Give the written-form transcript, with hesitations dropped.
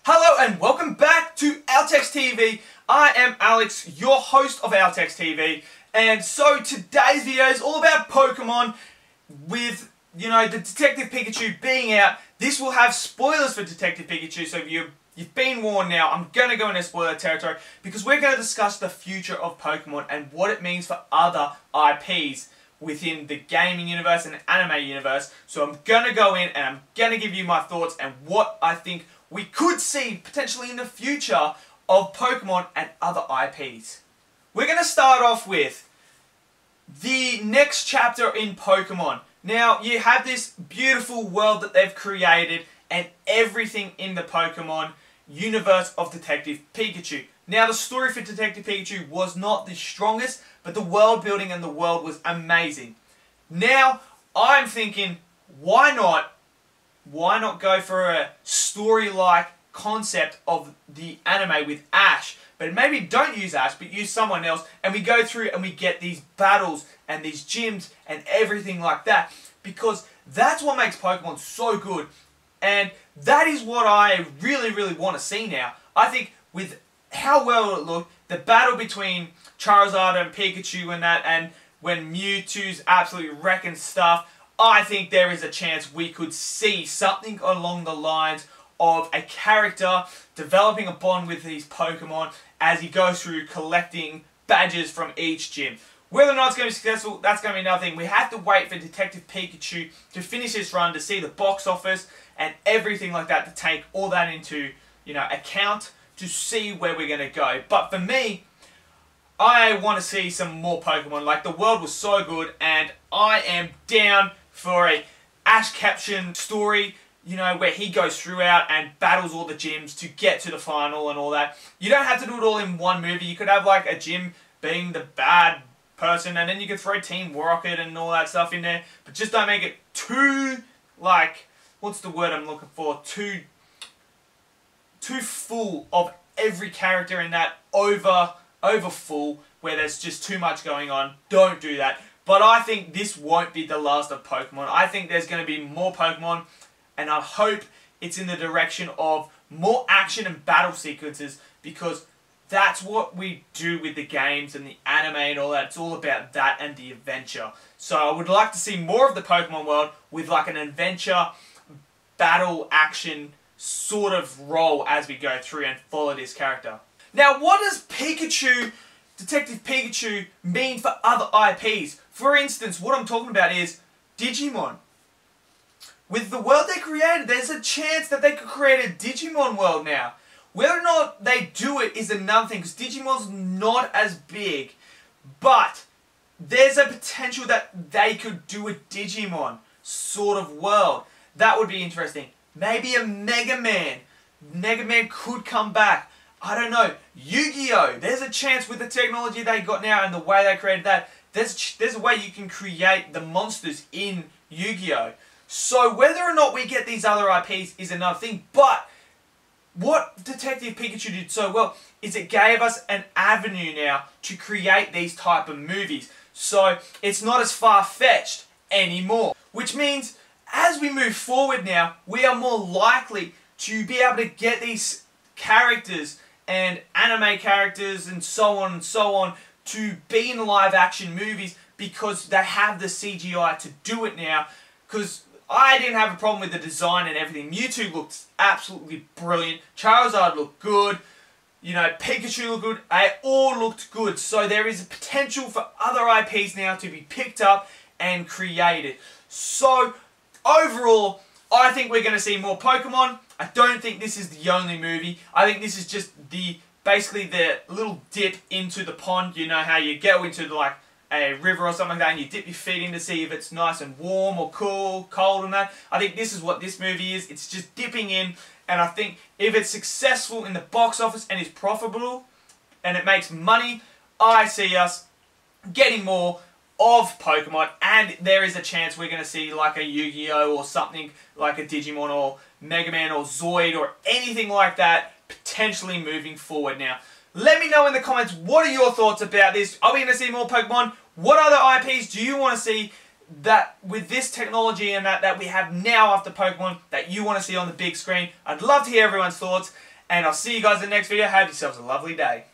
Hello and welcome back to Altex TV. I am Alex, your host of Altex TV, and so today's video is all about Pokemon. With, the Detective Pikachu being out, this will have spoilers for Detective Pikachu, so you've been warned now. I'm going to go into spoiler territory because we're going to discuss the future of Pokemon and what it means for other IPs within the gaming universe and the anime universe. So I'm going to go in and I'm going to give you my thoughts and what I think we could see potentially in the future of Pokemon and other IPs. We're going to start off with the next chapter in Pokemon. Now, you have this beautiful world that they've created and everything in the Pokemon universe of Detective Pikachu. Now, the story for Detective Pikachu was not the strongest, but the world building and the world was amazing. Now, I'm thinking, why not go for a story-like concept of the anime with Ash? But maybe don't use Ash, but use someone else, and we go through and we get these battles and these gyms and everything like that, because that's what makes Pokemon so good, and that is what I really want to see now. I think with how well it looked, the battle between Charizard and Pikachu and that, and when Mewtwo's absolutely wrecking stuff, I think there is a chance we could see something along the lines of a character developing a bond with these Pokemon as he goes through collecting badges from each gym. Whether or not it's going to be successful, that's going to be another thing. We have to wait for Detective Pikachu to finish this run to see the box office and everything like that, to take all that into account to see where we're going to go. But for me, I want to see some more Pokemon. Like, the world was so good, and I am down for a Ash Ketchum story, where he goes throughout and battles all the gyms to get to the final and all that. You don't have to do it all in one movie. You could have like a gym being the bad person, and then you could throw Team Rocket and all that stuff in there, but just don't make it too, what's the word I'm looking for? Too full of every character in that, over full, where there's just too much going on. Don't do that. But I think this won't be the last of Pokemon. I think there's going to be more Pokemon, and I hope it's in the direction of more action and battle sequences, because that's what we do with the games and the anime and all that. It's all about that and the adventure. So I would like to see more of the Pokemon world with like an adventure, battle, action sort of role as we go through and follow this character. Now, what does Detective Pikachu mean for other IPs? For instance, what I'm talking about is Digimon. With the world they created, there's a chance that they could create a Digimon world now. Whether or not they do it is another thing, because Digimon's not as big, but there's a potential that they could do a Digimon sort of world. That would be interesting. Maybe a Mega Man. Mega Man could come back. I don't know. Yu-Gi-Oh! There's a chance with the technology they got now and the way they created that. There's a way you can create the monsters in Yu-Gi-Oh! So whether or not we get these other IPs is another thing. But what Detective Pikachu did so well is it gave us an avenue now to create these type of movies. So it's not as far-fetched anymore. Which means as we move forward now, we are more likely to be able to get these characters and anime characters and so on to be in live action movies, because they have the CGI to do it now. Because I didn't have a problem with the design and everything. Mewtwo looked absolutely brilliant. Charizard looked good. Pikachu looked good. They all looked good. So there is a potential for other IPs now to be picked up and created. So overall, I think we're going to see more Pokemon. I don't think this is the only movie. I think this is just basically the little dip into the pond. You know how you go into a river or something like that and you dip your feet in to see if it's nice and warm or cool, cold and that. I think this is what this movie is. It's just dipping in, and I think if it's successful in the box office and is profitable and it makes money, I see us getting more of Pokemon, and there is a chance we're going to see like a Yu-Gi-Oh! Or something like a Digimon or Mega Man or Zoid or anything like that potentially moving forward now. Let me know in the comments, what are your thoughts about this? Are we going to see more Pokemon? What other IPs do you want to see that with this technology and that we have now after Pokemon that you want to see on the big screen? I'd love to hear everyone's thoughts. and I'll see you guys in the next video. Have yourselves a lovely day.